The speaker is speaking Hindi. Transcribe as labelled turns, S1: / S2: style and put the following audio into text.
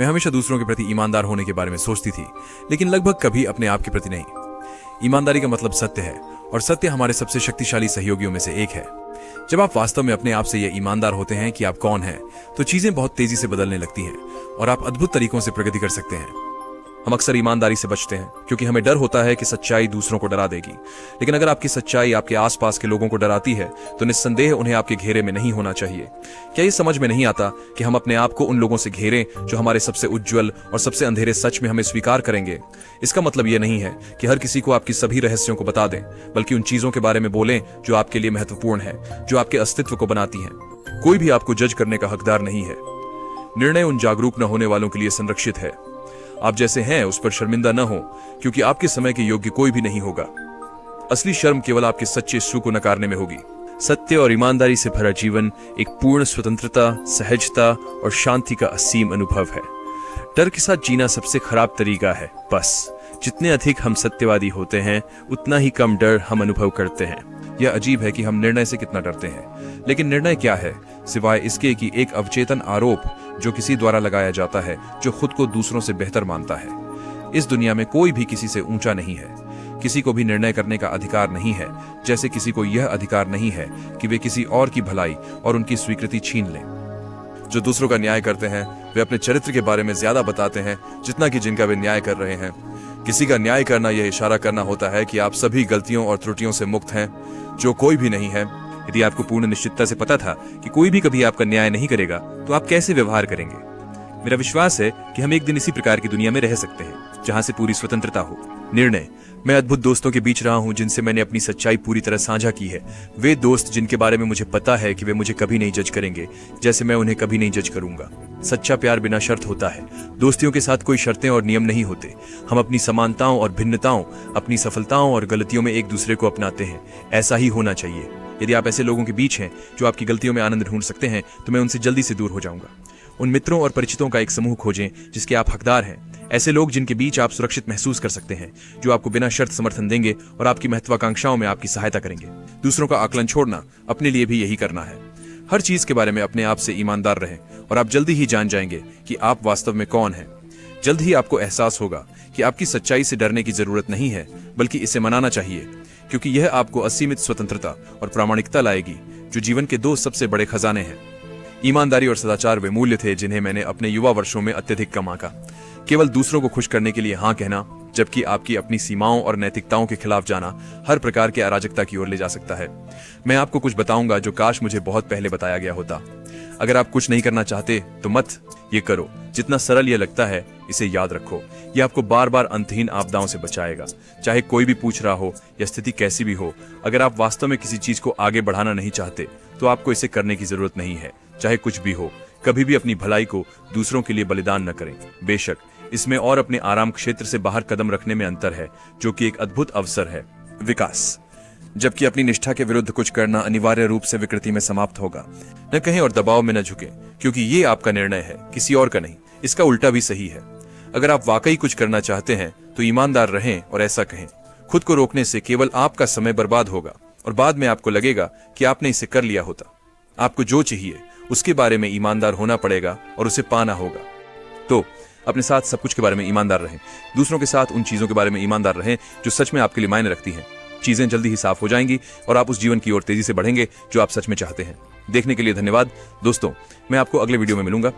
S1: मैं हमेशा दूसरों के प्रति ईमानदार होने के बारे में सोचती थी, लेकिन लगभग कभी अपने आप के प्रति नहीं। ईमानदारी का मतलब सत्य है, और सत्य हमारे सबसे शक्तिशाली सहयोगियों में से एक है। जब आप वास्तव में अपने आप से ये ईमानदार होते हैं कि आप कौन हैं, तो चीजें बहुत तेजी से बदलने लगती हैं और आप अद्भुत तरीकों से प्रगति कर सकते हैं। हम अक्सर ईमानदारी से बचते हैं क्योंकि हमें डर होता है कि सच्चाई दूसरों को डरा देगी। लेकिन अगर आपकी सच्चाई आपके आसपास के लोगों को डराती है, तो निस्संदेह उन्हें आपके घेरे में नहीं होना चाहिए। क्या ये समझ में नहीं आता कि हम अपने आप को उन लोगों से घेरें जो हमारे सबसे उज्जवल और सबसे अंधेरे सच में हमें स्वीकार करेंगे? इसका मतलब ये नहीं है कि हर किसी को आपकी सभी रहस्यों को बता दें, बल्कि उन चीजों के बारे में बोलें जो आपके लिए महत्वपूर्ण है, जो आपके अस्तित्व को बनाती हैं। कोई भी आपको जज करने का हकदार नहीं है। निर्णय उन जागरूक न होने वालों के लिए संरक्षित है। आप जैसे हैं उस पर शर्मिंदा न हो, क्योंकि आपके समय के योग्य कोई भी नहीं होगा। असली शर्म केवल आपके सच्चे सू को नकारने में होगी। सत्य और ईमानदारी से भरा जीवन एक पूर्ण स्वतंत्रता, सहजता और शांति का असीम अनुभव है। डर के साथ जीना सबसे खराब तरीका है। बस जितने अधिक हम सत्यवादी होते हैं, उतना ही कम डर हम अनुभव करते हैं। यह अजीब है कि हम निर्णय से कितना डरते हैं, लेकिन निर्णय क्या है सिवाय इसके कि एक अवचेतन आरोप जो किसी द्वारा लगाया जाता है जो खुद को दूसरों से बेहतर मानता है। इस दुनिया में कोई भी किसी से ऊंचा नहीं है। किसी को भी निर्णय करने का अधिकार नहीं है, जैसे किसी को यह अधिकार नहीं है कि वे किसी और की भलाई और उनकी स्वीकृति छीन लें। जो दूसरों का न्याय करते हैं वे अपने चरित्र के बारे में ज्यादा बताते हैं जितना कि जिनका वे न्याय कर रहे हैं। किसी का न्याय करना यह इशारा करना होता है कि आप सभी गलतियों और त्रुटियों से मुक्त हैं, जो कोई भी नहीं है। यदि आपको पूर्ण निश्चितता से पता था कि कोई भी कभी आपका न्याय नहीं करेगा, तो आप कैसे व्यवहार करेंगे? मेरा विश्वास है कि हम एक दिन इसी प्रकार की दुनिया में रह सकते हैं, जहां से पूरी स्वतंत्रता हो। निर्णय। मैं अद्भुत दोस्तों के बीच रहा हूं जिनसे मैंने अपनी सच्चाई पूरी तरह साझा की है। वे दोस्त जिनके बारे में मुझे पता है कि वे मुझे कभी नहीं जज करेंगे, जैसे मैं उन्हें कभी नहीं जज करूंगा। सच्चा प्यार बिना शर्त होता है। दोस्तियों के साथ कोई शर्तें और नियम नहीं होते। हम अपनी समानताओं और भिन्नताओं, अपनी सफलताओं और गलतियों में एक दूसरे को अपनाते हैं। ऐसा ही होना चाहिए। यदि आप ऐसे लोगों के बीच हैं जो आपकी गलतियों में आनंद ढूंढ सकते हैं, तो मैं उनसे जल्दी से दूर हो जाऊंगा। उन मित्रों और परिचितों का एक समूह खोजें जिसके आप हकदार हैं। ऐसे लोग जिनके बीच आप सुरक्षित महसूस कर सकते हैं, जो आपको बिना शर्त समर्थन देंगे और आपकी महत्वाकांक्षाओं में आपकी सहायता करेंगे। दूसरों का आकलन छोड़ना, अपने लिए भी यही करना है। हर चीज के बारे में अपने आप से ईमानदार रहें और आप जल्दी ही जान जाएंगे कि आप वास्तव में कौन हैं। जल्द ही आपको एहसास होगा कि आपकी सच्चाई से डरने की जरूरत नहीं है, बल्कि इसे मनाना चाहिए, क्योंकि यह आपको असीमित स्वतंत्रता और प्रामाणिकता लाएगी, जो जीवन के दो सबसे बड़े खजाने हैं। ईमानदारी और सदाचार वे मूल्य थे जिन्हें मैंने अपने युवा वर्षों में अत्यधिक कम आंका। केवल दूसरों को खुश करने के लिए हाँ कहना, जबकि आपकी अपनी सीमाओं और नैतिकताओं के खिलाफ जाना हर प्रकार के अराजकता की ओर ले जा सकता है। मैं आपको कुछ बताऊंगा जो काश मुझे बहुत पहले बताया गया होता। अगर आप कुछ नहीं करना चाहते तो मत ये करो। जितना सरल यह लगता है, इसे याद रखो। यह आपको बार बार अंतहीन आपदाओं से बचाएगा, चाहे कोई भी पूछ रहा हो या स्थिति कैसी भी हो। अगर आप वास्तव में किसी चीज को आगे बढ़ाना नहीं चाहते, तो आपको इसे करने की जरूरत नहीं है, चाहे कुछ भी हो। कभी भी अपनी भलाई को दूसरों के लिए बलिदान न करें। बेशक इसमें और अपने आराम क्षेत्र से बाहर कदम रखने में अंतर है, जो कि एक अद्भुत अवसर है विकास, जबकि अपनी निष्ठा के विरुद्ध कुछ करना अनिवार्य रूप से विकृति में समाप्त होगा। न कहें और दबाव में न झुके, क्योंकि ये आपका निर्णय है, किसी और का नहीं। इसका उल्टा भी सही है। अगर आप वाकई कुछ करना चाहते हैं तो ईमानदार रहें और ऐसा कहें। खुद को रोकने से केवल आपका समय बर्बाद होगा और बाद में आपको लगेगा कि आपने इसे कर लिया होता। आपको जो चाहिए उसके बारे में ईमानदार होना पड़ेगा और उसे पाना होगा। तो अपने साथ सब कुछ के बारे में ईमानदार रहें। दूसरों के साथ उन चीजों के बारे में ईमानदार रहें जो सच में आपके लिए मायने रखती हैं। चीजें जल्दी ही साफ हो जाएंगी और आप उस जीवन की ओर तेजी से बढ़ेंगे जो आप सच में चाहते हैं। देखने के लिए धन्यवाद दोस्तों। मैं आपको अगले वीडियो में मिलूंगा।